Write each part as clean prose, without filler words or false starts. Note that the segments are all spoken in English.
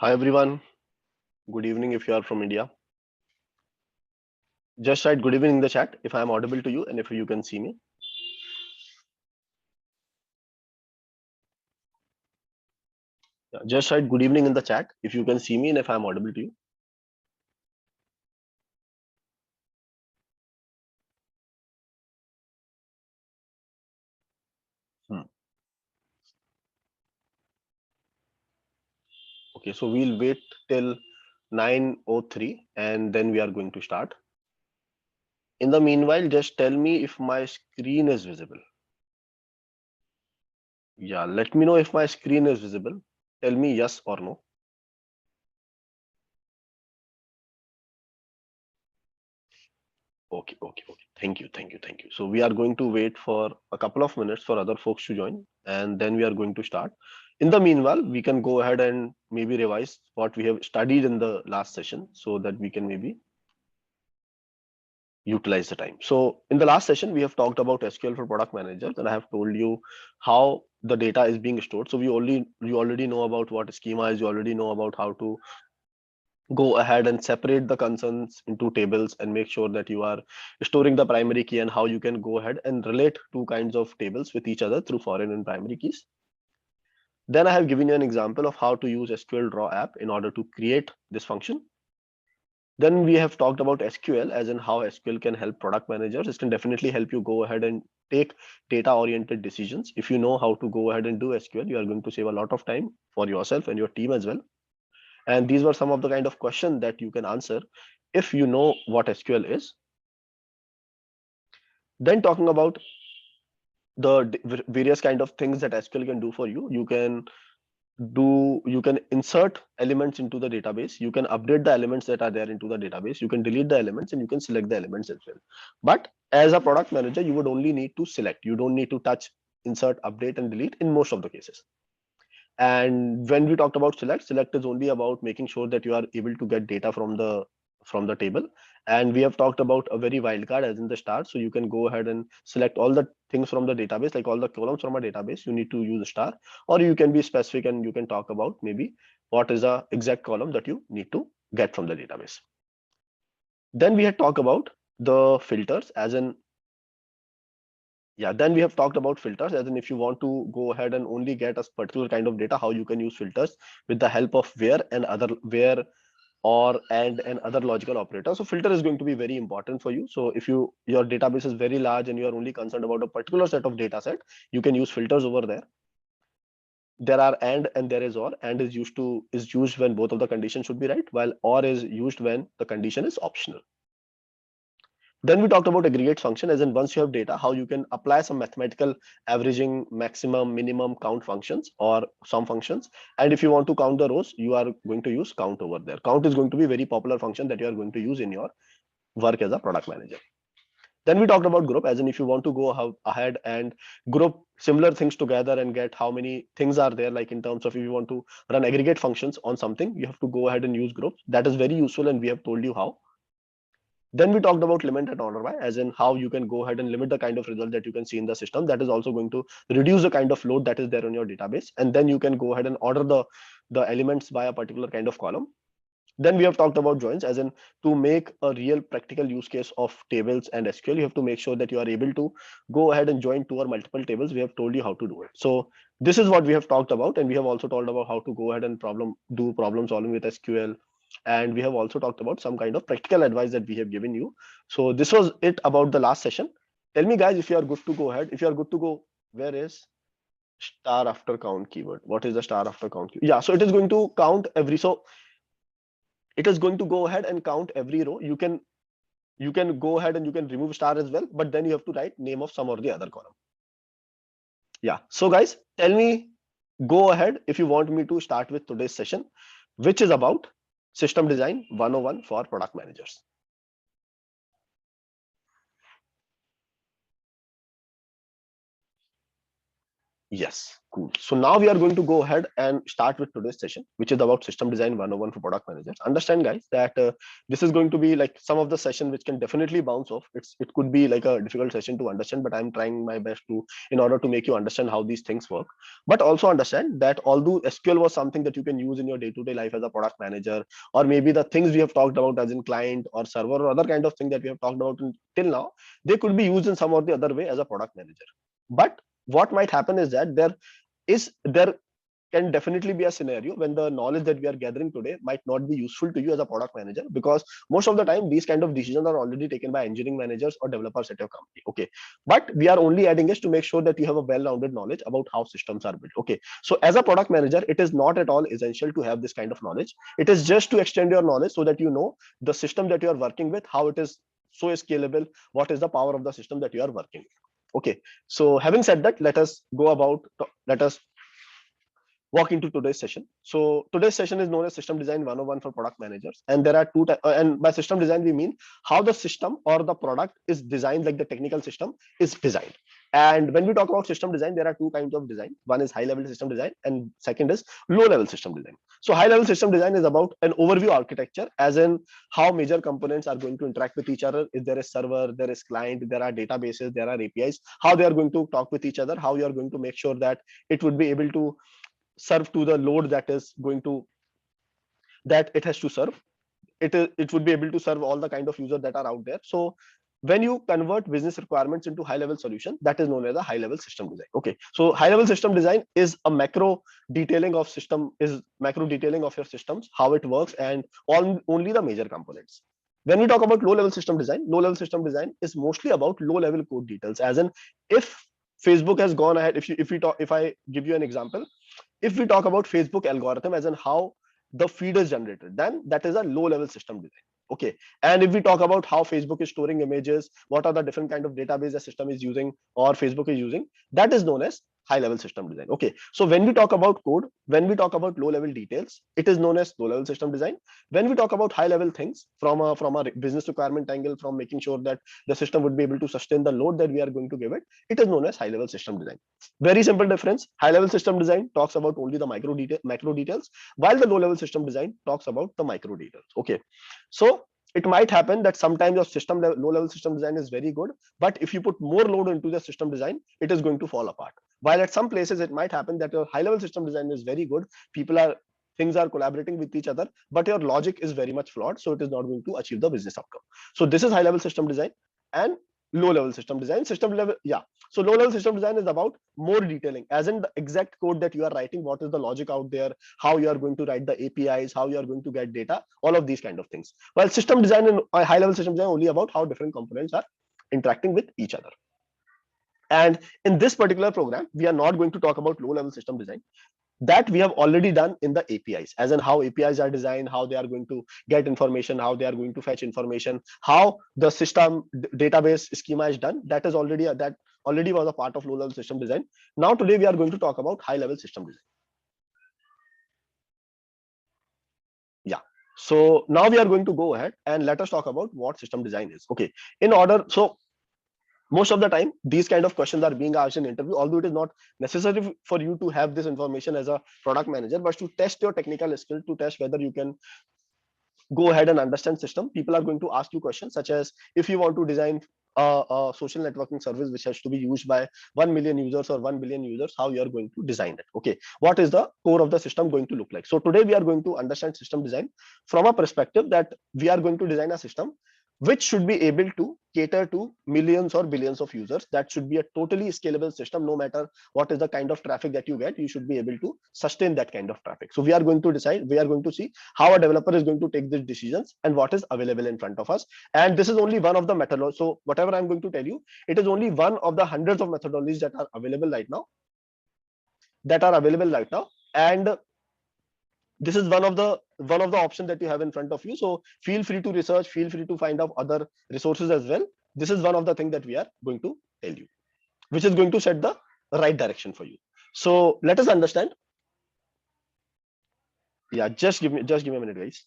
Hi everyone, good evening if you are from India. Just write good evening in the chat if I am audible to you and if you can see me. Just write good evening in the chat if you can see me and if I am audible to you. Hmm. Okay, so we'll wait till 9:03 and then we are going to start. In the meanwhile, just tell me if my screen is visible. Yeah, let me know if my screen is visible. Tell me yes or no. Okay. Thank you. So we are going to wait for a couple of minutes for other folks to join, and then we are going to start. In the meanwhile, we can go ahead and maybe revise what we have studied in the last session so that we can maybe utilize the time. So in the last session, we have talked about SQL for product managers, and I have told you how the data is being stored. So you already know about what schema is, you already know about how to go ahead and separate the concerns into tables and make sure that you are storing the primary key and how you can go ahead and relate two kinds of tables with each other through foreign and primary keys. Then I have given you an example of how to use SQL Draw app in order to create this function. Then we have talked about SQL as in how SQL can help product managers. It can definitely help you go ahead and take data oriented decisions. If you know how to go ahead and do SQL, you are going to save a lot of time for yourself and your team as well. And these were some of the kind of questions that you can answer if you know what SQL is. Then talking about the various kind of things that SQL can do for you, you can insert elements into the database, you can update the elements that are there into the database, you can delete the elements, and you can select the elements as well. But as a product manager, you would only need to select. You don't need to touch, insert, update, and delete in most of the cases. And when we talked about select is only about making sure that you are able to get data from the table. And we have talked about a very wildcard as in the star. So you can go ahead and select all the things from the database, like all the columns from a database. You need to use a star, or you can be specific and you can talk about maybe what is the exact column that you need to get from the database. Then we had talked about the filters as in then we have talked about filters as in if you want to go ahead and only get a particular kind of data, how you can use filters with the help of where or and other logical operators. So filter is going to be very important for you. So if your database is very large and you are only concerned about a particular set of data set, you can use filters over there. There are and there is or. And is used when both of the conditions should be right, while or is used when the condition is optional. Then we talked about aggregate function as in once you have data, how you can apply some mathematical averaging, maximum, minimum count functions or some functions. And if you want to count the rows, you are going to use count over there. Count is going to be a very popular function that you are going to use in your work as a product manager. Then we talked about group as in if you want to go ahead and group similar things together and get how many things are there, like in terms of if you want to run aggregate functions on something, you have to go ahead and use groups. That is very useful and we have told you how. Then we talked about limit and order by as in how you can go ahead and limit the kind of result that you can see in the system. That is also going to reduce the kind of load that is there on your database. And then you can go ahead and order the elements by a particular kind of column. Then we have talked about joins as in to make a real practical use case of tables and SQL, you have to make sure that you are able to go ahead and join two or multiple tables. We have told you how to do it. So this is what we have talked about. And we have also told about how to go ahead and do problem solving with SQL. And we have also talked about some kind of practical advice that we have given you. So this was it about the last session. Tell me guys, if you are good to go ahead, if you are good to go, where is star after count keyword? What is the star after count keyword? Yeah, so it is going to count every, so it is going to go ahead and count every row. You can go ahead and you can remove star as well, but then you have to write name of some or the other column. Yeah, so guys, tell me, go ahead if you want me to start with today's session, which is about system design 101 for product managers. Yes, cool. So now we are going to go ahead and start with today's session, which is about system design 101 for product managers. Understand, guys, that this is going to be like some of the session which can definitely bounce off. It could be like a difficult session to understand, but I'm trying my best to in order to make you understand how these things work. But also understand that although SQL was something that you can use in your day-to-day life as a product manager, or maybe the things we have talked about as in client or server or other kind of thing that we have talked about till now, they could be used in some or the other way as a product manager. But what might happen is that there can definitely be a scenario when the knowledge that we are gathering today might not be useful to you as a product manager, because most of the time these kind of decisions are already taken by engineering managers or developers at your company. Okay, but we are only adding this to make sure that you have a well-rounded knowledge about how systems are built. Okay, so as a product manager, it is not at all essential to have this kind of knowledge. It is just to extend your knowledge so that you know the system that you are working with, how it is so scalable, what is the power of the system that you are working with. Okay, so having said that, let us walk into today's session. So today's session is known as System Design 101 for product managers, and there are and by system design we mean how the system or the product is designed, like the technical system is designed. And when we talk about system design, there are two kinds of design. One is high level system design, and second is low level system design. So high level system design is about an overview architecture, as in how major components are going to interact with each other. If there is server, there is client, there are databases, there are APIs, how they are going to talk with each other, how you are going to make sure that it would be able to serve to the load that is going to that it has to serve. It would be able to serve all the kind of users that are out there. So when you convert business requirements into high level solution, that is known as a high level system design. Okay, so high level system design is a macro detailing of your systems, how it works, and only the major components. When we talk about low level system design is mostly about low level code details, as in if Facebook has gone ahead, if I give you an example, if we talk about Facebook algorithm as in how the feed is generated, then that is a low level system design. Okay, and if we talk about how Facebook is storing images, what are the different kind of database the system is using or Facebook is using, that is known as high level system design. Okay, so when we talk about code, when we talk about low level details, it is known as low level system design. When we talk about high level things from a business requirement angle, from making sure that the system would be able to sustain the load that we are going to give it, it is known as high level system design. Very simple difference. High level system design talks about only the macro details, while the low level system design talks about the micro details. Okay, so it might happen that sometimes your low level system design is very good, but if you put more load into the system design, it is going to fall apart. While at some places it might happen that your high level system design is very good, things are collaborating with each other, but your logic is very much flawed, so it is not going to achieve the business outcome. So this is high level system design. And low level system design, system level, yeah, so low level system design is about more detailing, as in the exact code that you are writing, what is the logic out there, how you are going to write the APIs, how you are going to get data, all of these kind of things. While system design and high level system design only about how different components are interacting with each other. And in this particular program, we are not going to talk about low level system design. That we have already done in the APIs, as in how APIs are designed, how they are going to get information, how they are going to fetch information, how the system database schema is done. That already was a part of low level system design. Now today we are going to talk about high level system design. Yeah, so now we are going to go ahead and let us talk about what system design is. Okay, in order, so most of the time these kind of questions are being asked in interview, although it is not necessary for you to have this information as a product manager, but to test your technical skill, to test whether you can go ahead and understand system. People are going to ask you questions such as, if you want to design a social networking service which has to be used by 1 million users or 1 billion users, how you are going to design it. Okay, what is the core of the system going to look like? So today we are going to understand system design from a perspective that we are going to design a system which should be able to cater to millions or billions of users. That should be a totally scalable system. No matter what is the kind of traffic that you get, you should be able to sustain that kind of traffic. So we are going to see how a developer is going to take these decisions and what is available in front of us. And this is only one of the methodologies. So whatever I'm going to tell you, it is only one of the hundreds of methodologies that are available right now. And this is one of the options that you have in front of you. So feel free to research, feel free to find out other resources as well. This is one of the things that we are going to tell you, which is going to set the right direction for you. So let us understand. Yeah, just give me a minute, guys.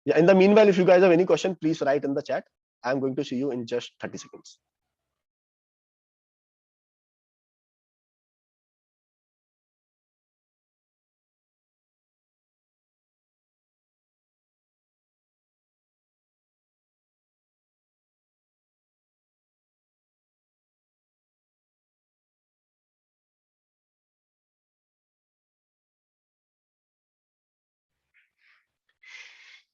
Yeah, in the meanwhile, if you guys have any question, please write in the chat. I'm going to see you in just 30 seconds.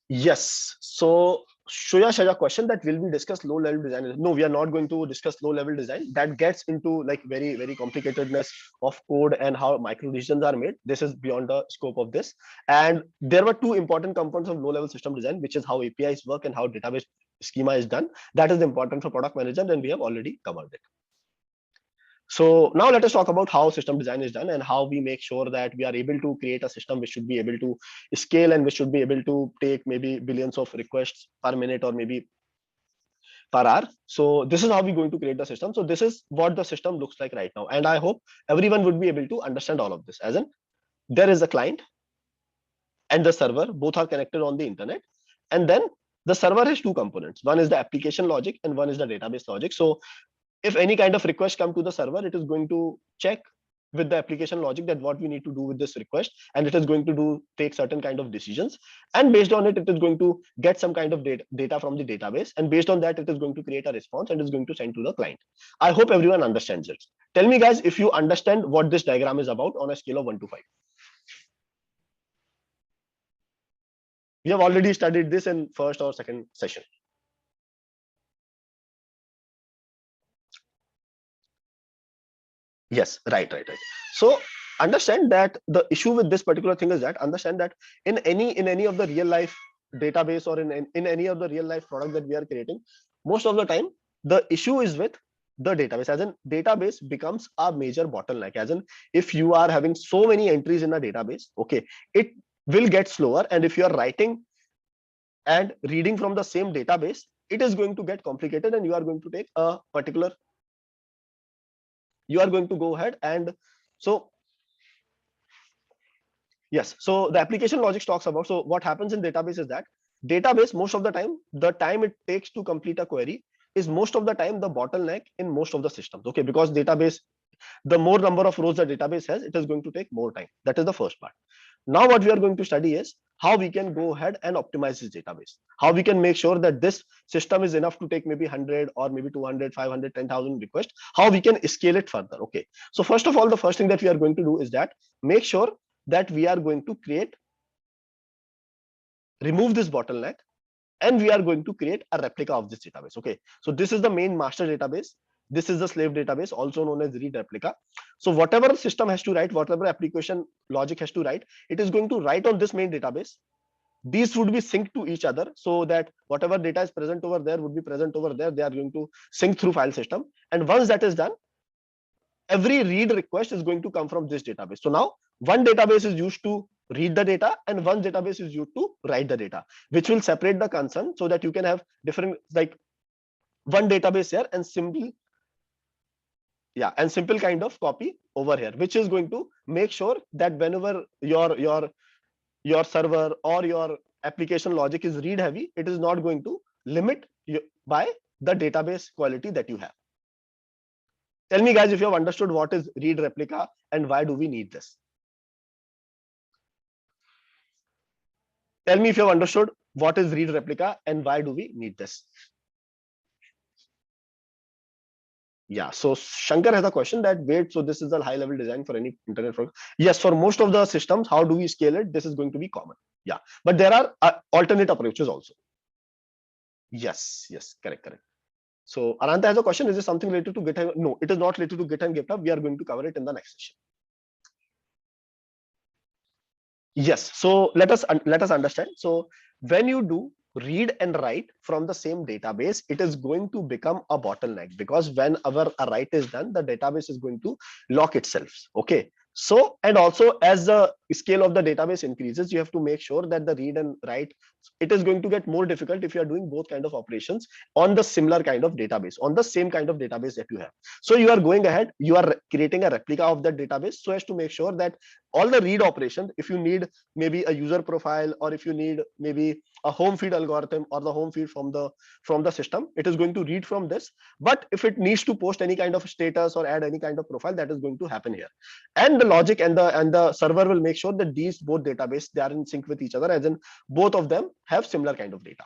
Yes. So Suyash has a question that will we discuss low level design? No, we are not going to discuss low level design. That gets into like very complicatedness of code and how micro decisions are made. This is beyond the scope of this. And there were two important components of low level system design, which is how APIs work and how database schema is done. That is important for product management, and we have already covered it. So now let us talk about how system design is done and how we make sure that we are able to create a system which should be able to scale and which should be able to take maybe billions of requests per minute or maybe per hour. So this is how we're going to create the system. So this is what the system looks like right now. And I hope everyone would be able to understand all of this. As in, there is a client and the server, both are connected on the internet. And then the server has two components. One is the application logic and one is the database logic. So if any kind of request come to the server, it is going to check with the application logic that what we need to do with this request, and it is going to take certain kind of decisions, and based on it is going to get some kind of data from the database, and based on that it is going to create a response and is going to send to the client. I hope everyone understands it. Tell me guys if you understand what this diagram is about on a scale of 1 to 5. We have already studied this in first or second session. Yes, right. So understand that the issue with this particular thing is that understand that in any of the real life database or in any of the real life product that we are creating, most of the time the issue is with the database. As in, database becomes a major bottleneck. As in, if you are having so many entries in a database, okay, it will get slower, and if you are writing and reading from the same database, it is going to get complicated, and you are going to take a particular, you are going to go ahead and so yes. So the application logic talks about, so what happens in database is that database, most of the time it takes to complete a query is most of the time the bottleneck in most of the systems. Okay, because database, the more number of rows the database has, it is going to take more time. That is the first part. Now what we are going to study is how we can go ahead and optimize this database. How we can make sure that this system is enough to take maybe 100 or maybe 200, 500, 10,000 requests. How we can scale it further. Okay. So first of all, the first thing that we are going to do is that make sure that we are going to remove this bottleneck, and we are going to create a replica of this database. Okay. So this is the main master database. This is the slave database, also known as read replica. So whatever system has to write, whatever application logic has to write, it is going to write on this main database. These would be synced to each other so that whatever data is present over there would be present over there. They are going to sync through file system. And once that is done, every read request is going to come from this database. So now one database is used to read the data and one database is used to write the data, which will separate the concern so that you can have different, like one database here and simple kind of copy over here, which is going to make sure that whenever your server or your application logic is read heavy, it is not going to limit you by the database quality that you have. Tell me guys if you have understood what is read replica and why do we need this. Tell me if you have understood what is read replica and why do we need this. Yeah, so Shankar has a question that wait, so this is a high level design for any internet product. Yes, for most of the systems, how do we scale it? This is going to be common. Yeah, but there are alternate approaches also. Yes, correct. So Ananta has a question. Is this something related to GitHub? No, it is not related to Git and GitHub. We are going to cover it in the next session. Yes, so let us understand. So when you do read and write from the same database, it is going to become a bottleneck, because whenever a write is done, the database is going to lock itself. Okay. So, and also as the scale of the database increases, you have to make sure that the read and write, it is going to get more difficult if you are doing both kind of operations on the similar kind of database, on the same kind of database that you have. So you are going ahead, you are creating a replica of that database so as to make sure that all the read operations, if you need maybe a user profile, or if you need maybe a home feed algorithm or the home feed from the system, it is going to read from this. But if it needs to post any kind of status or add any kind of profile, that is going to happen here. And the logic and the server will make sure that these both database, they are in sync with each other, as in both of them have similar kind of data.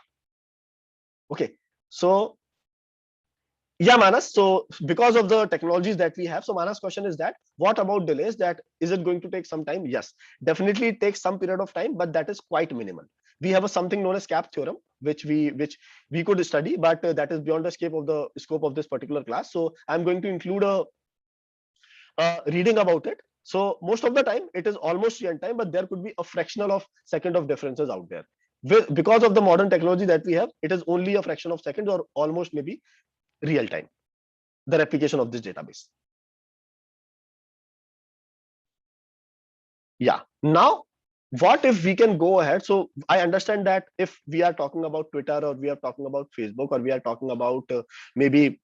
Okay, so yeah, Manas. So because of the technologies that we have, so Manas' question is that what about delays? That is it going to take some time? Yes, definitely it takes some period of time, but that is quite minimal. we have a something known as CAP theorem, which we could study, but that is beyond the scope of this particular class. So I'm going to include a reading about it. So most of the time it is almost real time, but there could be a fractional of second of differences out there. Because of the modern technology that we have, it is only a fraction of seconds or almost maybe real time, the replication of this database. Yeah. Now, what if we can go ahead? So I understand that if we are talking about Twitter, or we are talking about Facebook, or we are talking about maybe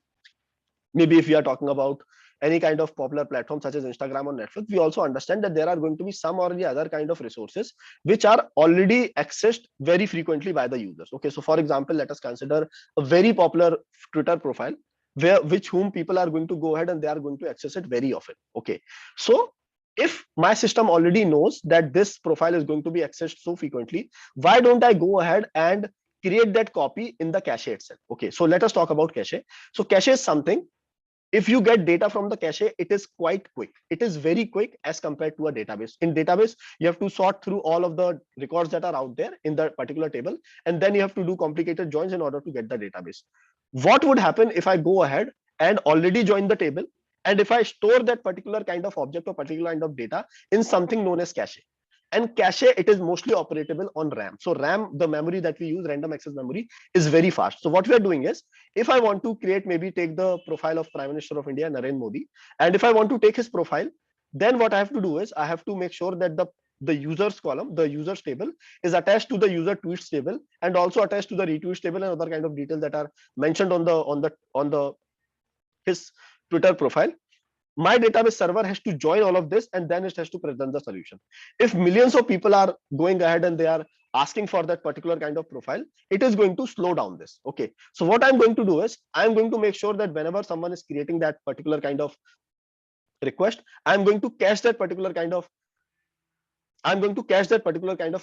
if we are talking about any kind of popular platform such as Instagram or Netflix, we also understand that there are going to be some or the other kind of resources which are already accessed very frequently by the users. Okay, so for example, let us consider a very popular Twitter profile which whom people are going to go ahead and they are going to access it very often. Okay, so if my system already knows that this profile is going to be accessed so frequently, why don't I go ahead and create that copy in the cache itself? Okay, so let us talk about cache. So cache is something, if you get data from the cache, it is quite quick. It is very quick as compared to a database. In database, you have to sort through all of the records that are out there in that particular table, and then you have to do complicated joins in order to get the database. What would happen if I go ahead and already join the table, and if I store that particular kind of object or particular kind of data in something known as cache? And cache, it is mostly operatable on RAM. So RAM, the memory that we use, random access memory, is very fast. So what we are doing is, if I want to create, maybe take the profile of Prime Minister of India, Narendra Modi, and if I want to take his profile, then what I have to do is I have to make sure that the users column, the users table, is attached to the user tweets table, and also attached to the retweets table and other kind of details that are mentioned on the his Twitter profile. My database server has to join all of this, and then it has to present the solution. If millions of people are going ahead and they are asking for that particular kind of profile, it is going to slow down this. Okay, so what I'm going to do is I'm going to make sure that whenever someone is creating that particular kind of request, I'm going to cache that particular kind of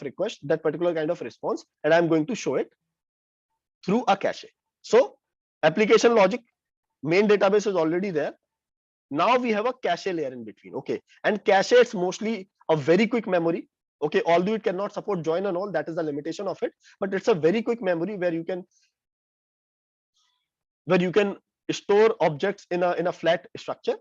request, that particular kind of response, and I'm going to show it through a cache. So application logic, main database is already there. Now we have a cache layer in between. Okay, and cache, it's mostly a very quick memory. Okay, although it cannot support join and all, that is the limitation of it, but it's a very quick memory where you can store objects in a flat structure.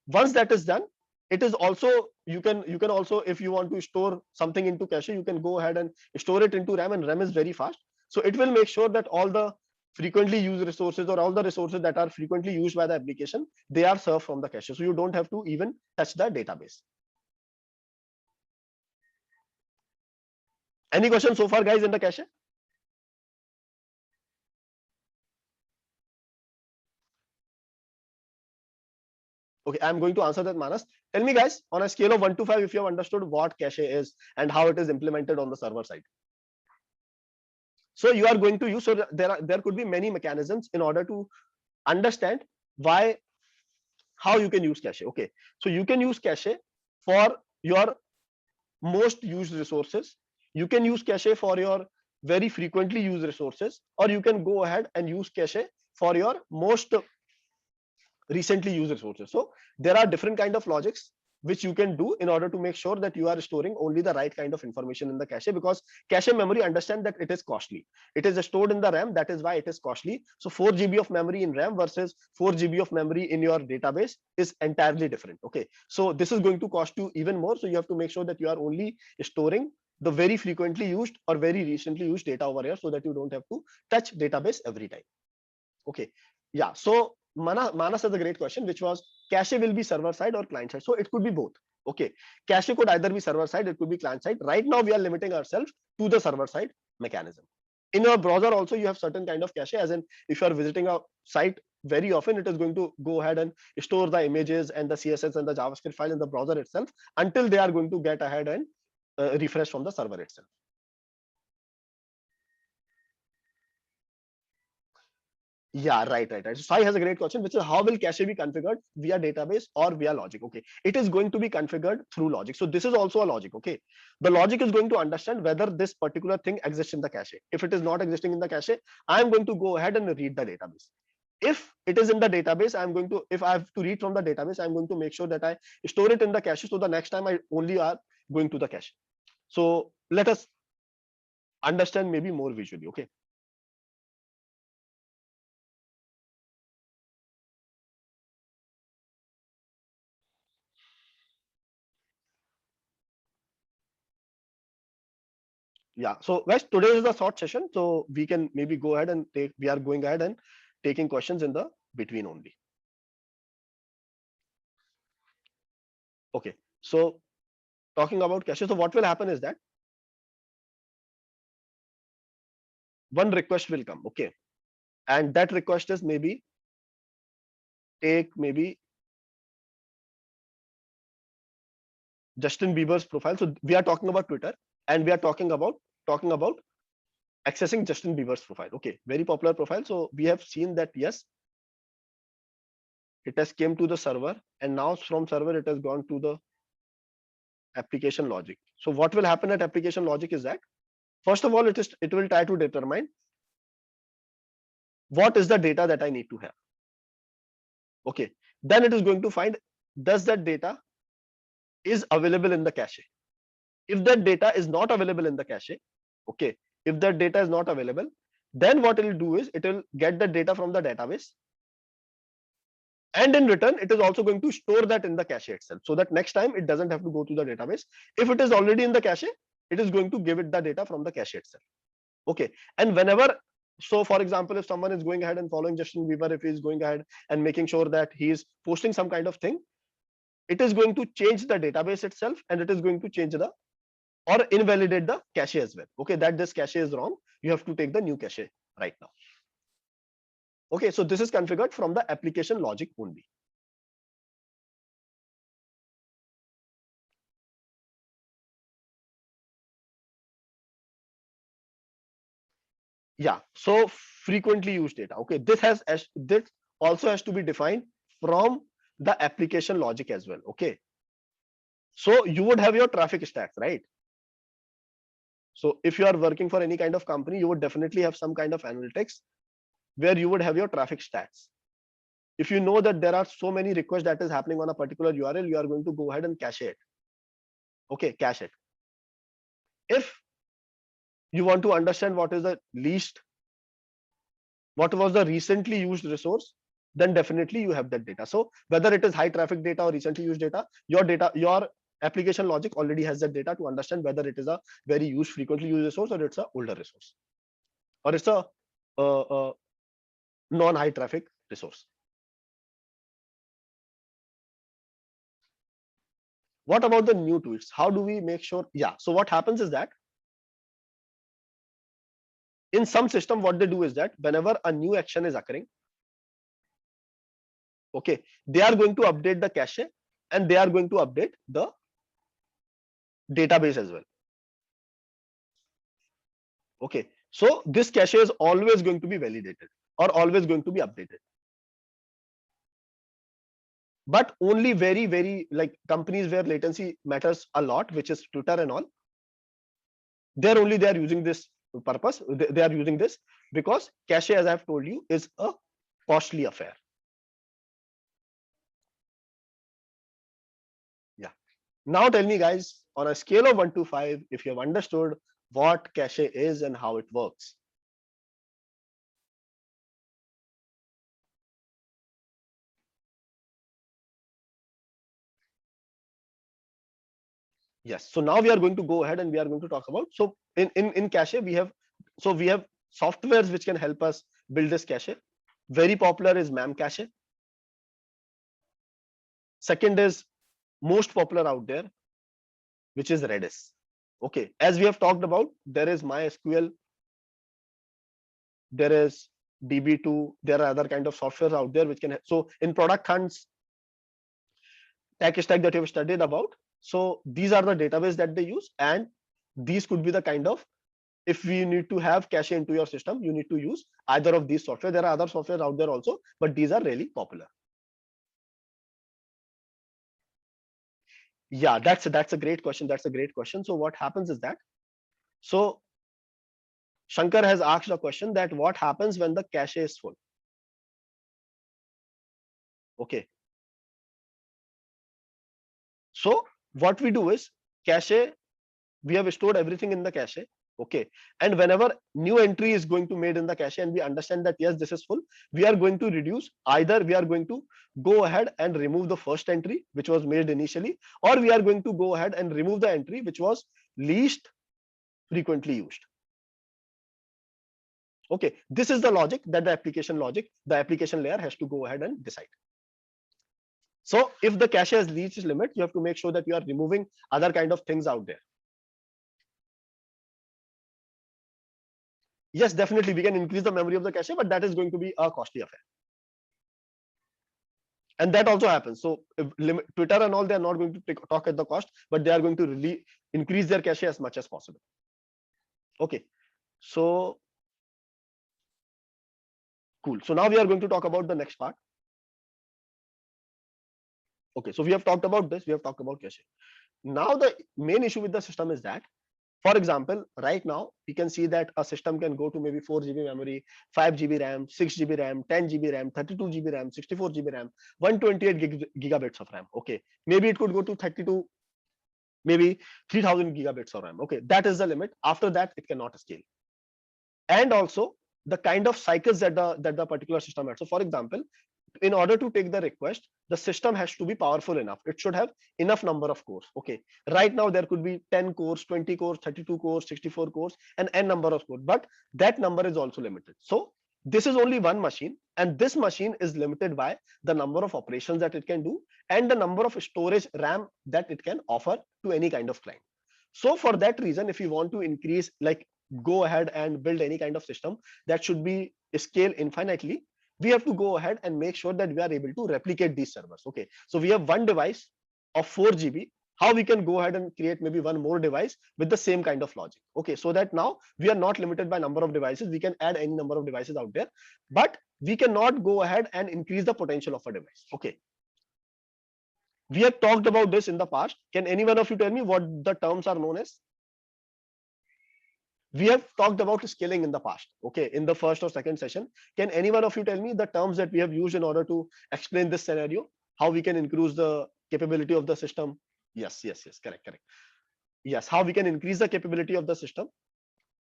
Once that is done, it is also, you can also, if you want to store something into cache, you can go ahead and store it into RAM, and RAM is very fast. So it will make sure that all the frequently used resources, or all the resources that are frequently used by the application, they are served from the cache. So you don't have to even touch the database. Any questions so far, guys, in the cache? Okay, I'm going to answer that, Manas. Tell me, guys, on a scale of 1 to 5, if you have understood what cache is and how it is implemented on the server side. So you are going to use, so there could be many mechanisms in order to understand how you can use cache. Okay, so you can use cache for your most used resources. You can use cache for your very frequently used resources, or you can go ahead and use cache for your most recently used resources. So there are different kind of logics which you can do in order to make sure that you are storing only the right kind of information in the cache, because cache memory, understand that it is costly. It is stored in the RAM, that is why it is costly. So 4 GB of memory in RAM versus 4 GB of memory in your database is entirely different. Okay, so this is going to cost you even more. So you have to make sure that you are only storing the very frequently used or very recently used data over here, so that you don't have to touch database every time. Okay, yeah. So Manas has a great question, which was cache will be server side or client side. So it could be both. Okay, cache could either be server side, it could be client side. Right now we are limiting ourselves to the server side mechanism. In your browser also you have certain kind of cache, as in if you are visiting a site very often, it is going to go ahead and store the images and the CSS and the JavaScript file in the browser itself until they are going to get ahead and refresh from the server itself. Yeah, right. So Sai has a great question, which is how will cache be configured via database or via logic? Okay, it is going to be configured through logic. So this is also a logic. Okay, the logic is going to understand whether this particular thing exists in the cache. If it is not existing in the cache, I am going to go ahead and read the database. If it is in the database, if I have to read from the database, I'm going to make sure that I store it in the cache. So the next time I only are going to the cache. So let us understand maybe more visually. Okay. Yeah. So guys, today is the short session, so we can maybe go ahead and take. We are going ahead and taking questions in the between only. Okay. So talking about cache, so what will happen is that one request will come. Okay, and that request is maybe take maybe Justin Bieber's profile. So we are talking about Twitter, and we are talking about accessing Justin Bieber's profile. Okay, very popular profile. So we have seen that yes, it has came to the server, and now from server it has gone to the application logic. So what will happen at application logic is that first of all it will try to determine what is the data that I need to have. Okay, then it is going to find does that data is available in the cache. If that data is not available in the cache, okay, if that data is not available, then what it will do is it will get the data from the database, and in return it is also going to store that in the cache itself, so that next time it doesn't have to go to the database. If it is already in the cache, it is going to give it the data from the cache itself. Okay, and whenever, so for example, if someone is going ahead and following Justin Bieber, if he is going ahead and making sure that he is posting some kind of thing, it is going to change the database itself, and it is going to change the or invalidate the cache as well. Okay, that this cache is wrong, you have to take the new cache right now. Okay, so this is configured from the application logic only. Yeah, so frequently used data. Okay, this also has to be defined from the application logic as well. Okay, so you would have your traffic stats, right? So if you are working for any kind of company, you would definitely have some kind of analytics where you would have your traffic stats. If you know that there are so many requests that is happening on a particular URL, you are going to go ahead and cache it. Okay, cache it. If you want to understand what is the least, what was the recently used resource, then definitely you have that data. So whether it is high traffic data or recently used data, your application logic already has that data to understand whether it is a very used, frequently used resource, or it's a older resource, or it's a non high traffic resource. What about the new tweets? How do we make sure? Yeah, so what happens is that in some system, what they do is that whenever a new action is occurring, okay, they are going to update the cache, and they are going to update the database as well. Okay, so this cache is always going to be validated or always going to be updated, but only very like companies where latency matters a lot, which is Twitter and all, they are using this purpose. They are using this because cache, as I've told you, is a costly affair. Yeah. Now tell me guys, on a scale of 1 to 5, if you have understood what cache is and how it works. Yes. So now we are going to go ahead and we are going to talk about. So in cache we have, so we have softwares which can help us build this cache. Very popular is Memcache. Second is most popular out there, which is Redis. Okay, as we have talked about, there is MySQL, there is DB2, there are other kind of softwares out there which can. So in Product Hunt's tech stack that you have studied about, so these are the database that they use, and these could be the kind of, if we need to have cache into your system, you need to use either of these software. There are other softwares out there also, but these are really popular. Yeah, that's a great question. That's a great question. So what happens is that, so Shankar has asked a question that what happens when the cache is full. Okay, so what we do is cache, we have stored everything in the cache. Okay, and whenever new entry is going to made in the cache and we understand that yes, this is full, we are going to reduce, either we are going to go ahead and remove the first entry which was made initially, or we are going to go ahead and remove the entry which was least frequently used. Okay, this is the logic that the application layer has to go ahead and decide. So if the cache has reached limit, you have to make sure that you are removing other kind of things out there. Yes, definitely we can increase the memory of the cache, but that is going to be a costly affair. And that also happens. So if Twitter and all, they are not going to talk at the cost, but they are going to really increase their cache as much as possible. Okay, so cool. So now we are going to talk about the next part. Okay, so we have talked about this, we have talked about cache. Now the main issue with the system is that, for example, right now we can see that a system can go to maybe 4 GB memory, 5 GB RAM, 6 GB RAM, 10 GB RAM, 32 GB RAM, 64 GB RAM, 128 gigabits of RAM. Okay, maybe it could go to 32, maybe 3000 gigabits of RAM. Okay, that is the limit. After that, it cannot scale. And also the kind of cycles that the particular system has. So for example, in order to take the request, the system has to be powerful enough. It should have enough number of cores. Okay, right now there could be 10 cores, 20 cores, 32 cores, 64 cores, and n number of cores, but that number is also limited. So this is only one machine, and this machine is limited by the number of operations that it can do and the number of storage RAM that it can offer to any kind of client. So for that reason, if you want to increase, like go ahead and build any kind of system that should be scale infinitely, we have to go ahead and make sure that we are able to replicate these servers. Okay, so we have one device of 4 GB. How we can go ahead and create maybe one more device with the same kind of logic. Okay, so that now we are not limited by number of devices. We can add any number of devices out there, but we cannot go ahead and increase the potential of a device. Okay, we have talked about this in the past. Can any one of you tell me what the terms are known as? We have talked about scaling in the past. Okay, in the first or second session, can any one of you tell me the terms that we have used in order to explain this scenario, how we can increase the capability of the system? Yes, correct. Yes, how we can increase the capability of the system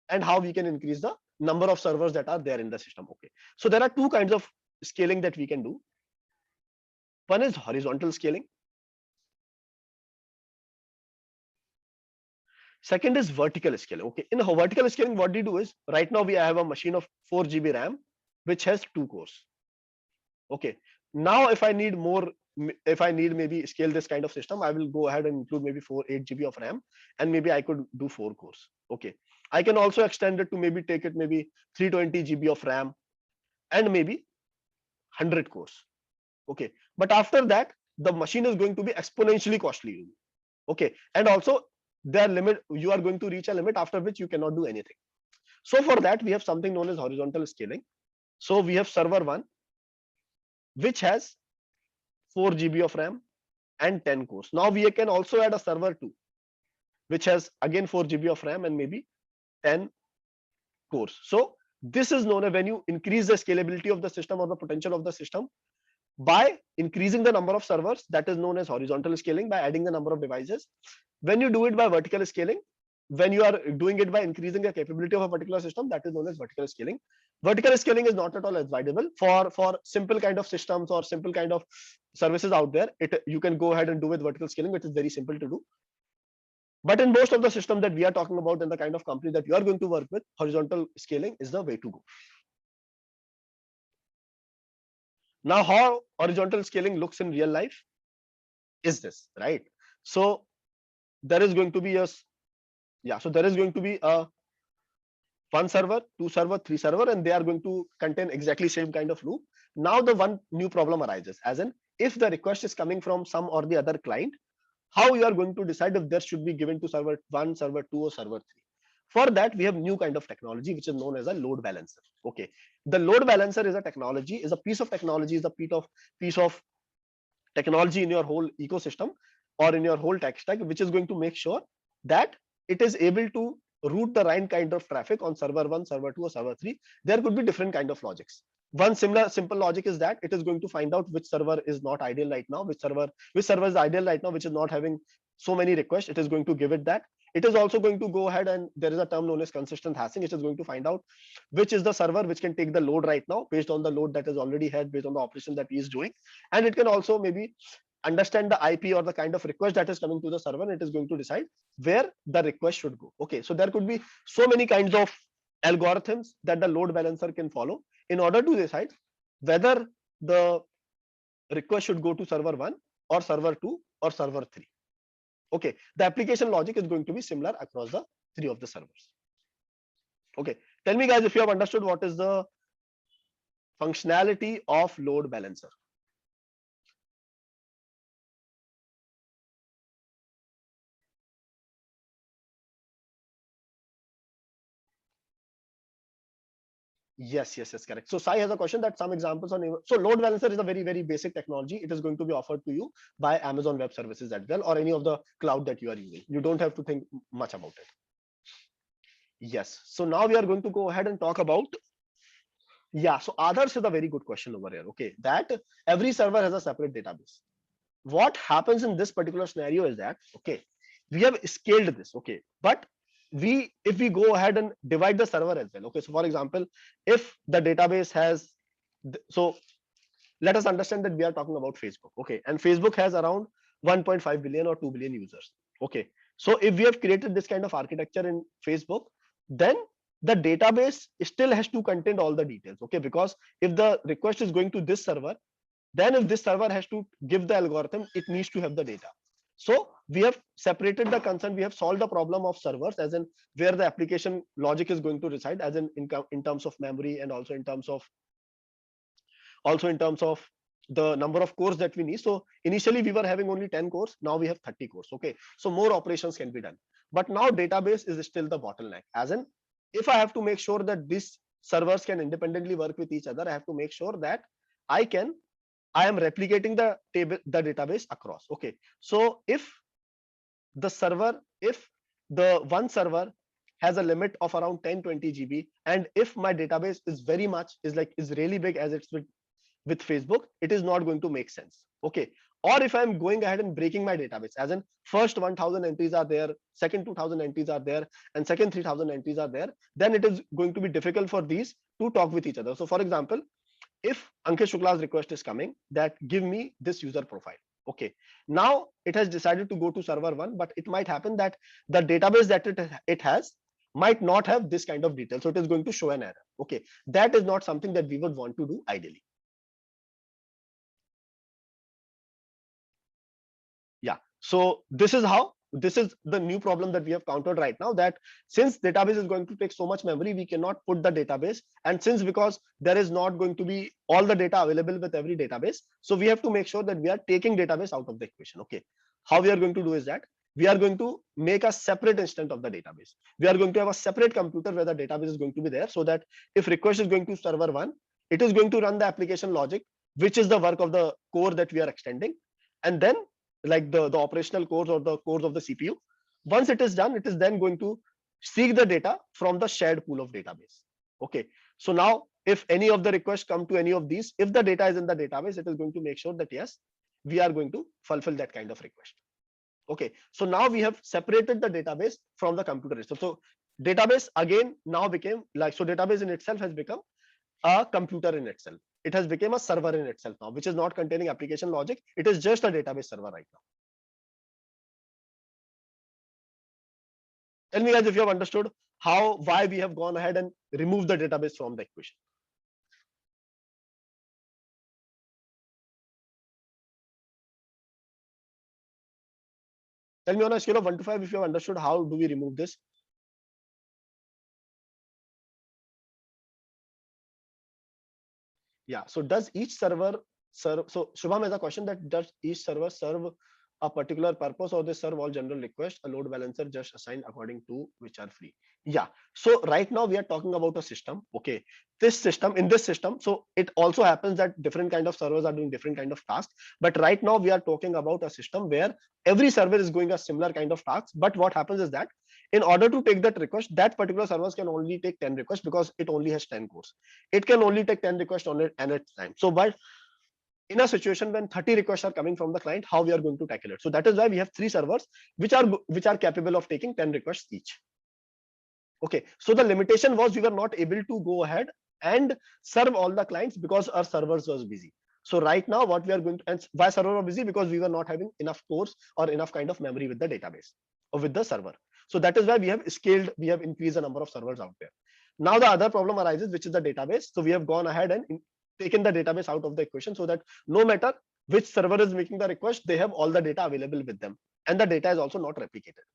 and how we can increase the number of servers that are there in the system. Okay, so there are two kinds of scaling that we can do. One is horizontal scaling. Second is vertical scaling. Okay, in vertical scaling, what we do is, right now we have a machine of 4 GB RAM which has 2 cores. Okay, now if I need more, if I need maybe scale this kind of system, I will go ahead and include maybe 8 GB of RAM, and maybe I could do 4 cores. Okay, I can also extend it to maybe take it maybe 320 GB of RAM and maybe 100 cores. Okay, but after that the machine is going to be exponentially costly. Okay, and also their limit, you are going to reach a limit after which you cannot do anything. So for that we have something known as horizontal scaling. So we have server 1 which has 4 GB of RAM and 10 cores. Now we can also add a server 2 which has again 4 GB of RAM and maybe 10 cores. So this is known as, when you increase the scalability of the system or the potential of the system by increasing the number of servers, that is known as horizontal scaling, by adding the number of devices. When you do it by vertical scaling, when you are doing it by increasing the capability of a particular system, that is known as vertical scaling. Vertical scaling is not at all advisable for simple kind of systems or simple kind of services out there. You can go ahead and do with vertical scaling, which is very simple to do. But in most of the systems that we are talking about and the kind of company that you are going to work with, horizontal scaling is the way to go. Now, how horizontal scaling looks in real life is this, right? So there is going to be a one server, 2 server, 3 server, and they are going to contain exactly same kind of loop. Now the one new problem arises, as in, if the request is coming from some or the other client, how you are going to decide if there should be given to server 1, server 2, or server 3? For that, we have new kind of technology which is known as a load balancer. Okay, the load balancer is a technology, is a piece of technology, is a piece of technology in your whole ecosystem or in your whole tech stack, which is going to make sure that it is able to route the right kind of traffic on server 1, server 2, or server 3. There could be different kind of logics. One simple logic is that it is going to find out which server is not ideal right now, which server is ideal right now, which is not having so many requests, it is going to give it that. It is also going to go ahead, and there is a term known as consistent hashing. It is going to find out which is the server which can take the load right now based on the load that is already had, based on the operation that he is doing. And it can also maybe understand the IP or the kind of request that is coming to the server, and it is going to decide where the request should go. Okay, so there could be so many kinds of algorithms that the load balancer can follow in order to decide whether the request should go to server 1 or server 2 or server 3. Okay, the application logic is going to be similar across the 3 of the servers. Okay, tell me guys if you have understood what is the functionality of load balancer. Yes, correct. So Sai has a question that some examples on, so load balancer is a very basic technology. It is going to be offered to you by Amazon Web Services as well, or any of the cloud that you are using. You don't have to think much about it. Yes. So now we are going to go ahead and talk about, yeah. So others is a very good question over here. Okay, that every server has a separate database. What happens in this particular scenario is that, okay, we have scaled this. Okay, but if we go ahead and divide the server as well. Okay, so for example, if the database has, so let us understand that we are talking about Facebook. Okay, and Facebook has around 1.5 billion or 2 billion users. Okay, so if we have created this kind of architecture in Facebook, then the database still has to contain all the details. Okay, because if the request is going to this server, then if this server has to give the algorithm, it needs to have the data. So we have separated the concern, we have solved the problem of servers, as in where the application logic is going to reside, as in terms of memory, and also in terms of the number of cores that we need. So initially we were having only 10 cores, now we have 30 cores. Okay, so more operations can be done, but now database is still the bottleneck, as in if I have to make sure that these servers can independently work with each other, I have to make sure that I am replicating the database across. Okay, so if the one server has a limit of around 10-20 GB, and if my database is really big as it's with Facebook, it is not going to make sense. Okay, or if I'm going ahead and breaking my database, as in first 1000 entries are there, second 2000 entries are there, and second 3000 entries are there, then it is going to be difficult for these to talk with each other. So for example, if Ankit Shukla's request is coming that give me this user profile, okay, now it has decided to go to server 1, but it might happen that the database that it has might not have this kind of detail, so it is going to show an error. Okay, that is not something that we would want to do ideally. Yeah, so this is the new problem that we have countered right now, that since database is going to take so much memory, we cannot put the database, and because there is not going to be all the data available with every database, so we have to make sure that we are taking database out of the equation. Okay, how we are going to do is that we are going to make a separate instance of the database. We are going to have a separate computer where the database is going to be there, so that if request is going to server 1, it is going to run the application logic, which is the work of the core that we are extending, and then like the operational cores or the cores of the CPU. Once it is done, it is then going to seek the data from the shared pool of database. Okay, so now if any of the requests come to any of these, if the data is in the database, it is going to make sure that yes, we are going to fulfill that kind of request. Okay, so now we have separated the database from the computer itself. So database again now became like, so database in itself has become a computer in itself. It has become a server in itself now, which is not containing application logic. It is just a database server right now. Tell me guys if you have understood why we have gone ahead and removed the database from the equation. Tell me on a scale of 1 to 5 if you have understood how do we remove this. Yeah, so does each server serve, so Shubham has a question that does each server serve a particular purpose, or they serve all general requests, a load balancer just assigned according to which are free? Yeah, so right now we are talking about a system. Okay, in this system, so it also happens that different kind of servers are doing different kind of tasks, but right now we are talking about a system where every server is going a similar kind of tasks. But what happens is that in order to take that request, that particular servers can only take 10 requests because it only has 10 cores. It can only take 10 requests on it and its time. So but in a situation when 30 requests are coming from the client, how we are going to tackle it. So that is why we have 3 servers which are capable of taking 10 requests each. Okay, so the limitation was we were not able to go ahead and serve all the clients because our servers was busy. So right now what we are going to, and why server was busy, because we were not having enough cores or enough kind of memory with the database or with the server. So that is why we have scaled, we have increased the number of servers out there. Now the other problem arises, which is the database. So we have gone ahead and taken the database out of the equation, so that no matter which server is making the request, they have all the data available with them, and the data is also not replicated.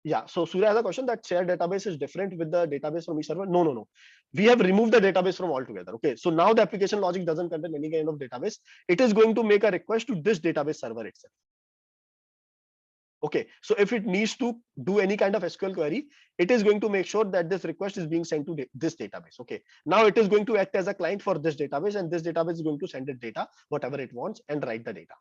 Yeah, so Surya has a question that shared database is different with the database from each server. No, no, no. We have removed the database from altogether. Okay, so now the application logic doesn't contain any kind of database. It is going to make a request to this database server itself. Okay, so if it needs to do any kind of SQL query, it is going to make sure that this request is being sent to this database. Okay, now it is going to act as a client for this database, and this database is going to send it data, whatever it wants, and write the data.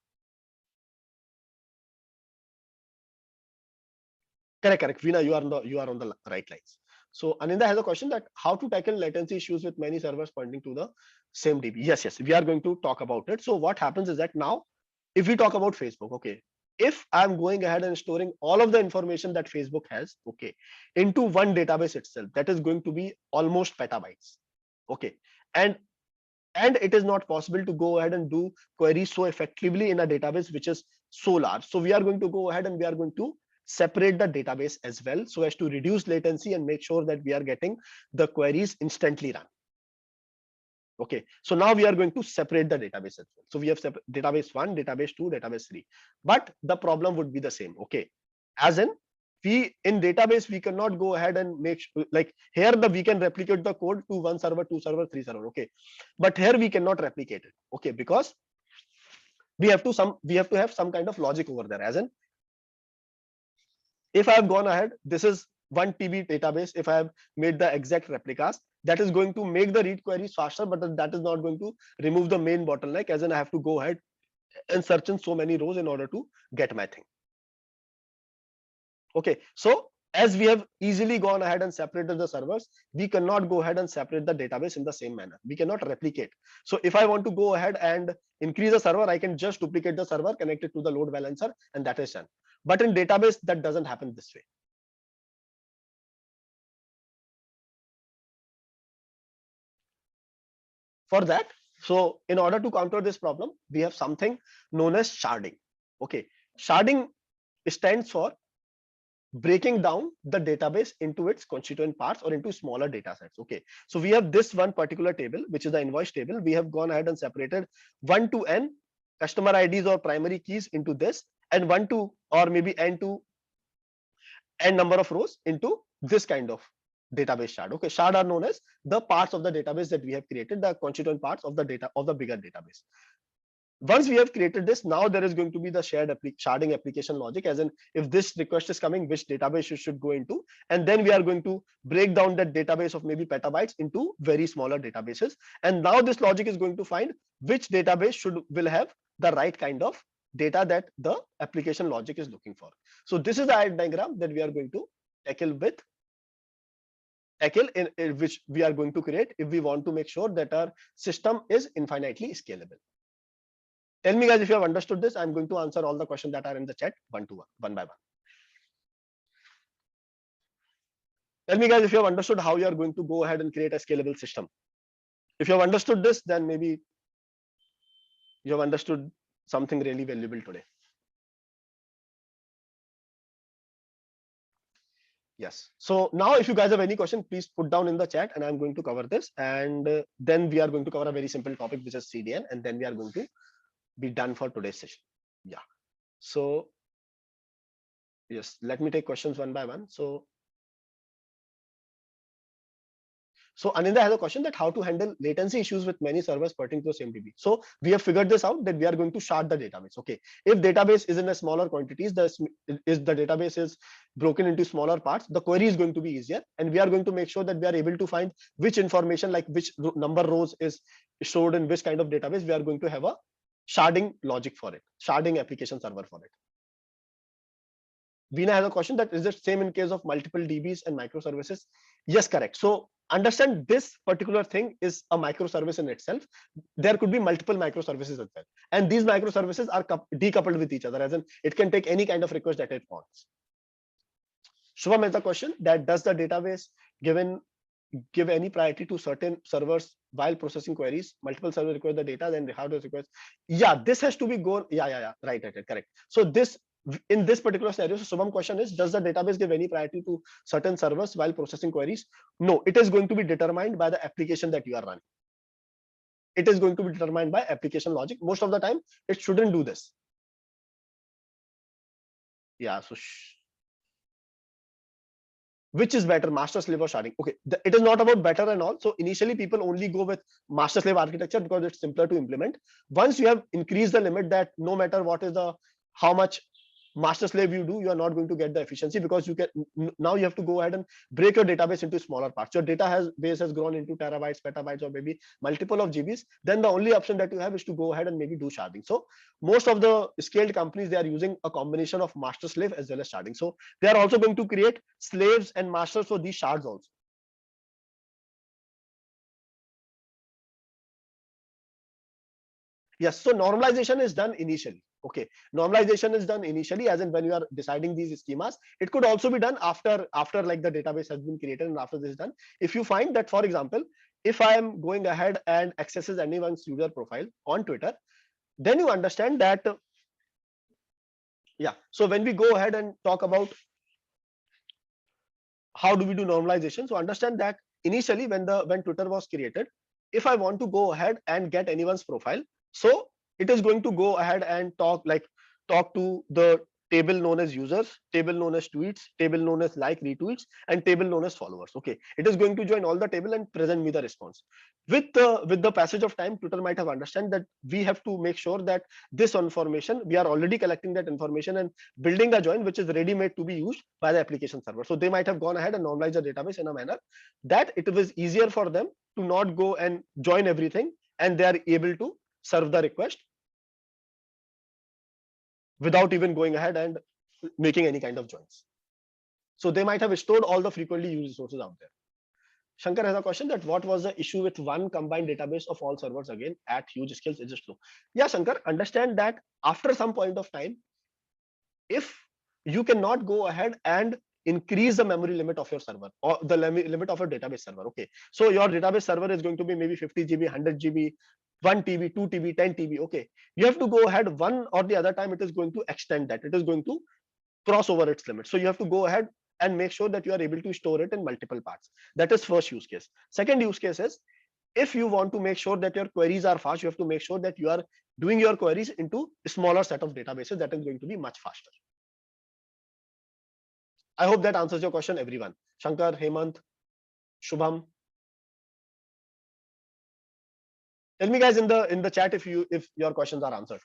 Correct. Veena, you are on the right lines. So Aninda has a question that how to tackle latency issues with many servers pointing to the same DB. Yes, we are going to talk about it. So what happens is that now, if we talk about Facebook, okay, if I'm going ahead and storing all of the information that Facebook has, okay, into one database itself, that is going to be almost petabytes. Okay, and it is not possible to go ahead and do queries so effectively in a database which is so large. So we are going to go ahead and we are going to separate the database as well, so as to reduce latency and make sure that we are getting the queries instantly run. Okay, so now we are going to separate the database as well. So we have database 1, database 2, database 3, but the problem would be the same. Okay, as in we in database we cannot go ahead and make like here we can replicate the code to 1 server, 2 server, 3 server. Okay, but here we cannot replicate it. Okay, because we have to have some kind of logic over there. As in, if I have gone ahead, this is 1 TB database. If I have made the exact replicas, that is going to make the read queries faster, but that is not going to remove the main bottleneck, as in I have to go ahead and search in so many rows in order to get my thing. Okay, so as we have easily gone ahead and separated the servers, we cannot go ahead and separate the database in the same manner. We cannot replicate. So if I want to go ahead and increase the server, I can just duplicate the server, connect it to the load balancer, and that is done. But in database, that doesn't happen this way. For that, so in order to counter this problem, we have something known as sharding. Okay, sharding stands for breaking down the database into its constituent parts or into smaller data sets. Okay, so we have this one particular table, which is the invoice table. We have gone ahead and separated 1 to n customer IDs or primary keys into this, and 1 to or maybe n to n number of rows into this kind of database shard. Okay, shard are known as the parts of the database that we have created, the constituent parts of the data of the bigger database. Once we have created this, now there is going to be the sharding application logic, as in if this request is coming, which database you should go into, and then we are going to break down that database of maybe petabytes into very smaller databases. And now this logic is going to find which database will have the right kind of data that the application logic is looking for. So this is the diagram that we are going to tackle in which we are going to create if we want to make sure that our system is infinitely scalable. Tell me guys if you have understood this. I'm going to answer all the questions that are in the chat one by one. Tell me guys if you have understood how you are going to go ahead and create a scalable system. If you have understood this, then maybe you have understood something really valuable today. Yes. So now if you guys have any question, please put down in the chat and I'm going to cover this. And then we are going to cover a very simple topic, which is CDN. And then we are going to be done for today's session. Yeah. So yes, let me take questions one by one. So Aninda has a question that how to handle latency issues with many servers pertaining to the same DB. So we have figured this out, that we are going to shard the database. Okay, if database is in a smaller quantities, the database is broken into smaller parts, the query is going to be easier, and we are going to make sure that we are able to find which information, like which number rows is stored in which kind of database. We are going to have a sharding logic for it, sharding application server for it. Veena has a question that is it same in case of multiple DBs and microservices? Yes, correct. So understand this particular thing is a microservice in itself. There could be multiple microservices as well, and these microservices are decoupled with each other, as in it can take any kind of request that it wants. Shubham has a question that does the database give any priority to certain servers while processing queries? Multiple servers request the data, then how does request? Yeah, this has to be go. Yeah. Right, correct. So this in this particular scenario, so Shubham question is, does the database give any priority to certain servers while processing queries? No, it is going to be determined by the application that you are running. It is going to be determined by application logic. Most of the time, it shouldn't do this. Yeah, so which is better, master slave or sharding? Okay, it is not about better and all. So initially people only go with master slave architecture because it's simpler to implement. Once you have increased the limit that no matter what is the how much master slave you do, you are not going to get the efficiency, because you can now you have to go ahead and break your database into smaller parts. Your base has grown into terabytes, petabytes, or maybe multiple of GBs. Then the only option that you have is to go ahead and maybe do sharding. So most of the scaled companies, they are using a combination of master slave as well as sharding. So they are also going to create slaves and masters for these shards also. Yes, so normalization is done initially. Okay, normalization is done initially, as in when you are deciding these schemas. It could also be done after like the database has been created and after this is done. If you find that, for example, if I am going ahead and accesses anyone's user profile on Twitter, then you understand that yeah. So when we go ahead and talk about how do we do normalization, so understand that initially when Twitter was created, if I want to go ahead and get anyone's profile, so it is going to go ahead and talk to the table known as users, table known as tweets, table known as like retweets, and table known as followers. Okay, it is going to join all the table and present me the response. With the passage of time, Twitter might have understand that we have to make sure that this information, we are already collecting that information and building a join which is ready made to be used by the application server. So they might have gone ahead and normalized the database in a manner that it was easier for them to not go and join everything, and they are able to serve the request without even going ahead and making any kind of joins. So they might have stored all the frequently used resources out there. Shankar has a question that what was the issue with one combined database of all servers again at huge scales? Is it slow? Yeah, Shankar, understand that after some point of time, if you cannot go ahead and increase the memory limit of your server or the limit of your database server. Okay, so your database server is going to be maybe 50 GB, 100 GB, 1 TB, 2 TB, 10 TB. Okay, you have to go ahead one or the other time, it is going to extend that, it is going to cross over its limit. So you have to go ahead and make sure that you are able to store it in multiple parts. That is first use case. Second use case is, if you want to make sure that your queries are fast, you have to make sure that you are doing your queries into a smaller set of databases that is going to be much faster. I hope that answers your question, everyone. Shankar, Hemant, Shubham. Tell me, guys, in the chat if your questions are answered.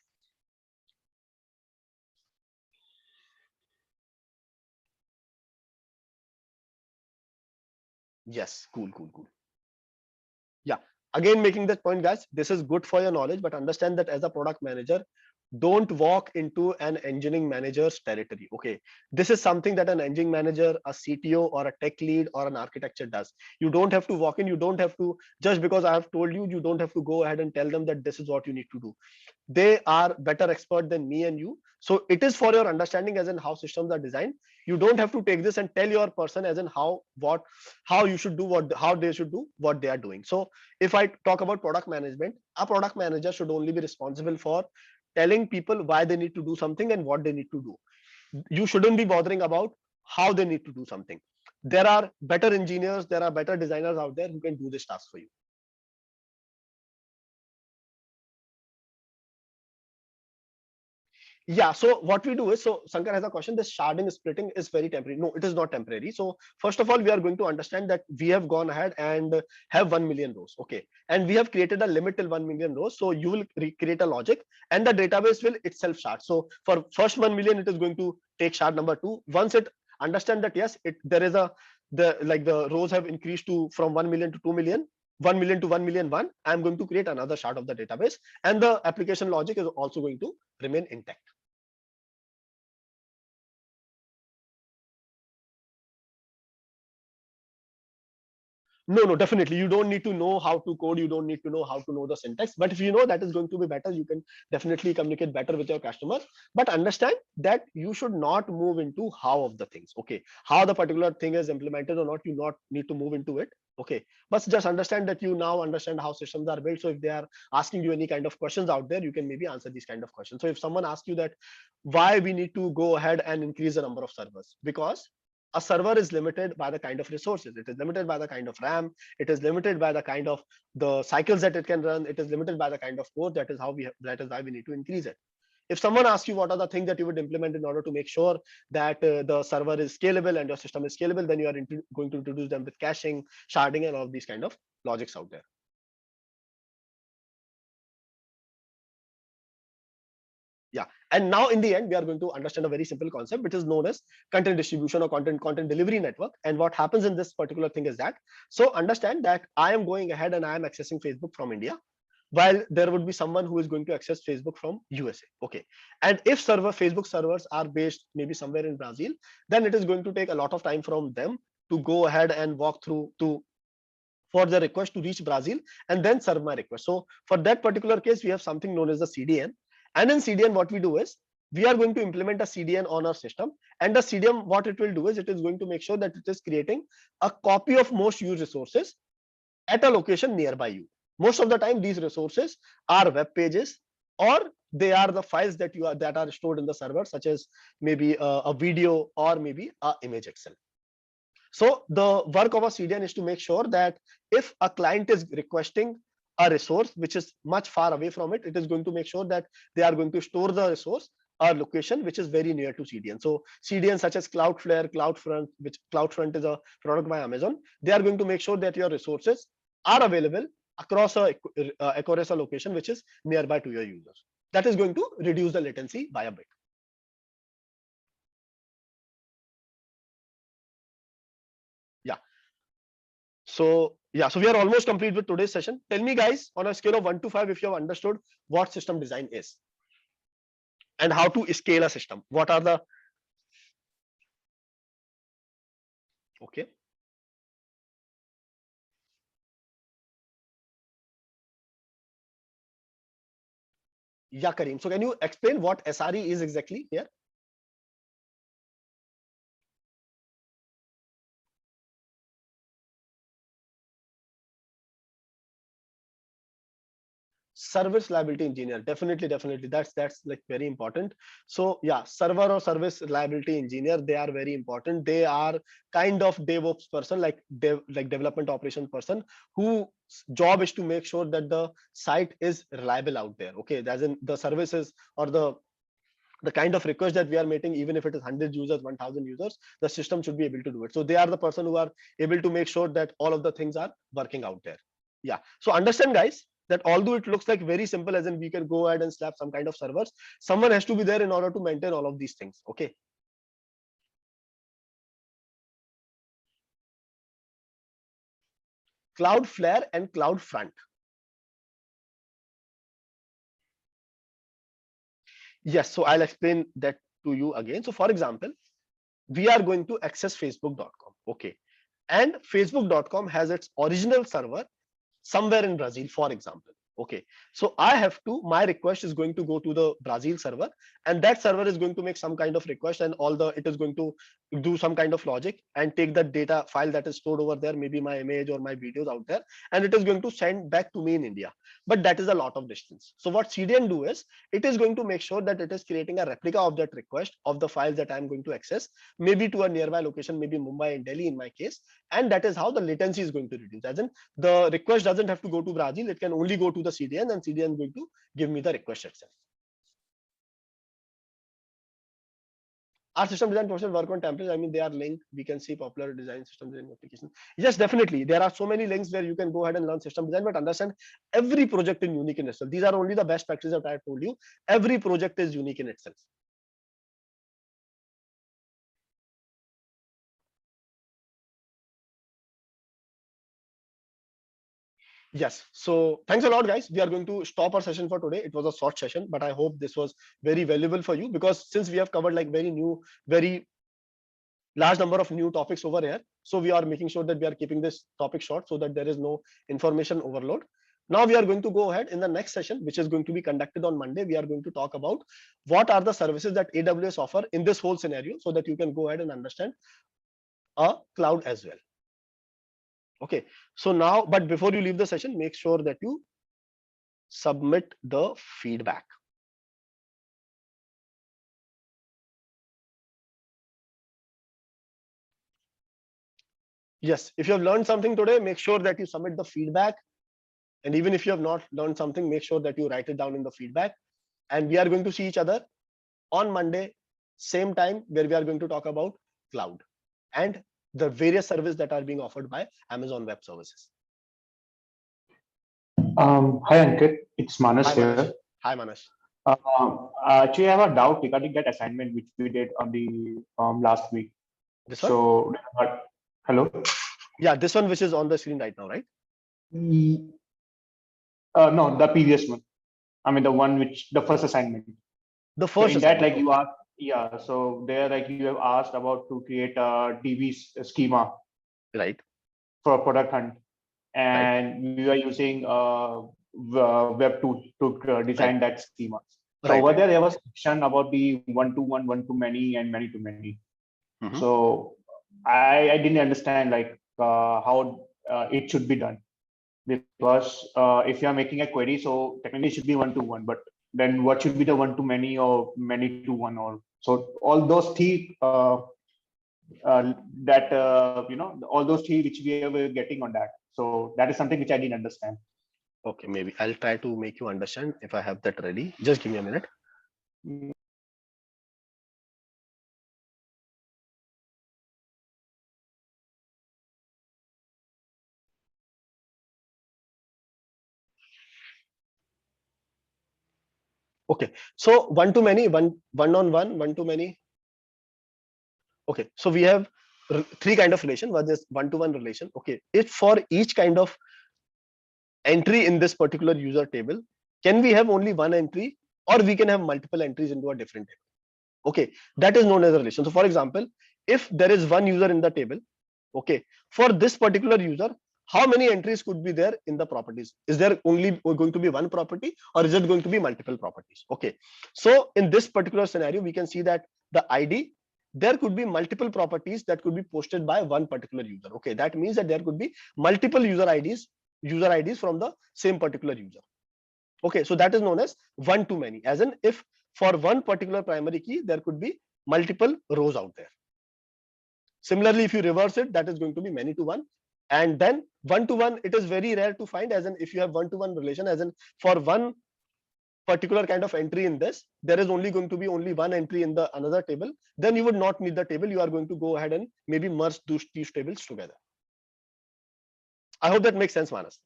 Yes, cool. Yeah. Again, making that point, guys, this is good for your knowledge, but understand that as a product manager, don't walk into an engineering manager's territory. Okay, this is something that an engineering manager, a CTO, or a tech lead, or an architecture does. You don't have to walk in. You don't have to, just because I have told you, you don't have to go ahead and tell them that this is what you need to do. They are better expert than me and you. So it is for your understanding as in how systems are designed. You don't have to take this and tell your person as in how you should do how they should do what they are doing. So if I talk about product management, a product manager should only be responsible for telling people why they need to do something and what they need to do. You shouldn't be bothering about how they need to do something. There are better engineers, there are better designers out there who can do this task for you. Yeah, so what we do is, so Shankar has a question, this sharding splitting is very temporary. No, it is not temporary. So first of all, we are going to understand that we have gone ahead and have 1 million rows. Okay, and we have created a limit till 1 million rows. So you will create a logic and the database will itself shard. So for first 1 million, it is going to take shard number 2. Once it understand that yes, there is the rows have increased to from 1 million to 2 million, 1 million to 1 million 1, I'm going to create another shard of the database, and the application logic is also going to remain intact. No, definitely. You don't need to know how to code. You don't need to know how to know the syntax. But if you know that is going to be better, you can definitely communicate better with your customers. But understand that you should not move into how of the things. Okay, how the particular thing is implemented or not, you not need to move into it. Okay, but just understand that you now understand how systems are built. So if they are asking you any kind of questions out there, you can maybe answer these kind of questions. So if someone asks you that why we need to go ahead and increase the number of servers, because a server is limited by the kind of resources, it is limited by the kind of RAM, it is limited by the kind of the cycles that it can run, it is limited by the kind of code. That is how we have, that is why we need to increase it. If someone asks you what are the things that you would implement in order to make sure that the server is scalable and your system is scalable, then you are going to introduce them with caching, sharding, and all of these kind of logics out there. Yeah, and now in the end we are going to understand a very simple concept which is known as content distribution or content delivery network. And what happens in this particular thing is that, so understand that I am going ahead and I am accessing Facebook from India, while there would be someone who is going to access Facebook from USA. Okay, and if Facebook servers are based maybe somewhere in Brazil, then it is going to take a lot of time from them to go ahead and walk through to for the request to reach Brazil and then serve my request. So for that particular case, we have something known as the CDN. And in CDN, what we do is we are going to implement a CDN on our system. And the CDN, what it will do is it is going to make sure that it is creating a copy of most used resources at a location nearby you. Most of the time, these resources are web pages, or they are the files that that are stored in the server, such as maybe a video or maybe a image Excel. So the work of a CDN is to make sure that if a client is requesting a resource which is much far away from it, it is going to make sure that they are going to store the resource or location which is very near to CDN. So CDN such as Cloudflare, CloudFront, which CloudFront is a product by Amazon, they are going to make sure that your resources are available across a location which is nearby to your users. That is going to reduce the latency by a bit. Yeah. So yeah, so we are almost complete with today's session. Tell me guys, on a scale of 1 to 5, if you have understood what system design is and how to scale a system. What are the, okay. Yeah, Kareem. So can you explain what SRE is exactly here? Service reliability engineer, definitely, that's like very important. So yeah, server or service reliability engineer, they are very important. They are kind of DevOps person, like development operation person, whose job is to make sure that the site is reliable out there. Okay, as in the services or the kind of request that we are making, even if it is 100 users, 1000 users, the system should be able to do it. So they are the person who are able to make sure that all of the things are working out there. Yeah, so understand guys that although it looks like very simple, as in we can go ahead and slap some kind of servers, someone has to be there in order to maintain all of these things. Okay, Cloudflare and CloudFront. Yes, so I'll explain that to you again. So for example, we are going to access facebook.com. Okay, and facebook.com has its original server somewhere in Brazil, for example. Okay, so I have to, my request is going to go to the Brazil server, and that server is going to make some kind of request, and it is going to do some kind of logic and take the data file that is stored over there, maybe my image or my videos out there, and it is going to send back to me in India. But that is a lot of distance. So what CDN do is it is going to make sure that it is creating a replica of that request of the files that I'm going to access, maybe to a nearby location, maybe Mumbai and Delhi in my case, and that is how the latency is going to reduce. As in, the request doesn't have to go to Brazil, it can only go to the CDN, and CDN is going to give me the request itself. Our system design process work on templates. I mean, they are linked. We can see popular design system design applications. Yes, definitely. There are so many links where you can go ahead and learn system design, but understand every project is unique in itself. These are only the best practices that I have told you. Every project is unique in itself. Yes. So thanks a lot, guys. We are going to stop our session for today. It was a short session, but I hope this was very valuable for you, because since we have covered like very new, very large number of new topics over here. So we are making sure that we are keeping this topic short so that there is no information overload. Now we are going to go ahead in the next session, which is going to be conducted on Monday. We are going to talk about what are the services that AWS offer in this whole scenario so that you can go ahead and understand a cloud as well. Okay, so now, but before you leave the session, make sure that you submit the feedback. Yes, if you have learned something today, make sure that you submit the feedback. And even if you have not learned something, make sure that you write it down in the feedback. And we are going to see each other on Monday, same time, where we are going to talk about cloud and the various services that are being offered by Amazon Web Services. Hi Ankit, it's Manas Hi, here. Manas. Hi, Manas. Actually, I have a doubt regarding that assignment which we did on the last week. This one? So, hello. Yeah, this one which is on the screen right now, right? No, the previous one. I mean, the first assignment. The first. So in that, like you asked, yeah. So there, like you have asked about to create a DB schema, right, for a product hunt, and right. we are using web tool to design that schema. So Right, over there was a section about the one-to-one, one-to-many, and many-to-many. So I didn't understand like how it should be done, because if you are making a query, so technically it should be one-to-one, but then what should be the one-to-many or many-to-one, or so all those three all those three which we were getting on that. So that is something which I didn't understand. Okay, maybe I'll try to make you understand if I have that ready. Just give me a minute. Okay, so one-to-many, one-on-one, one-to-many. Okay, so we have three kind of relation. One is one-to-one relation. Okay, if for each kind of entry in this particular user table, can we have only one entry, or we can have multiple entries into a different table? Okay, that is known as a relation. So for example, if there is one user in the table, okay, for this particular user, how many entries could be there in the properties? Is there only going to be one property, or is it going to be multiple properties? Okay, so in this particular scenario, we can see that the ID, there could be multiple properties that could be posted by one particular user. Okay, that means that there could be multiple user IDs from the same particular user. Okay, so that is known as one-to-many, as in if for one particular primary key, there could be multiple rows out there. Similarly, if you reverse it, that is going to be many-to-one. And then one-to-one, it is very rare to find, as in if you have one-to-one relation, as in for one particular kind of entry in this, there is only going to be only one entry in the another table, then you would not need the table. You are going to go ahead and maybe merge these tables together. I hope that makes sense, Manas.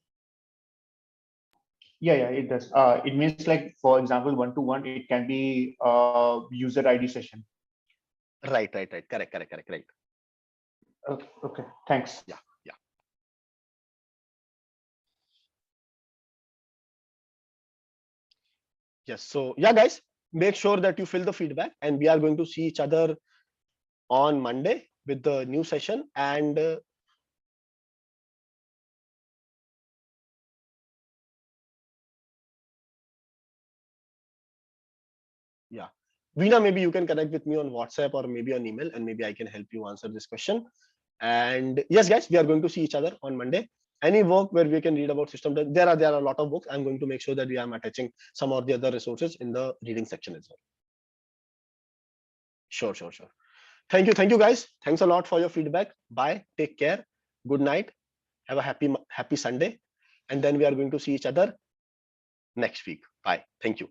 Yeah, it does. It means like, for example, one-to-one, it can be user ID session. Right. Correct. Okay. Thanks. Yeah. Yes. So yeah, guys, make sure that you fill the feedback, and we are going to see each other on Monday with the new session. And yeah, Veena, maybe you can connect with me on WhatsApp or maybe on email, and maybe I can help you answer this question. And yes, guys, we are going to see each other on Monday. Any work where we can read about system, there are a lot of books. I'm going to make sure that we are attaching some of the other resources in the reading section as well. Sure. Thank you, guys. Thanks a lot for your feedback. Bye. Take care. Good night. Have a happy Sunday. And then we are going to see each other next week. Bye. Thank you.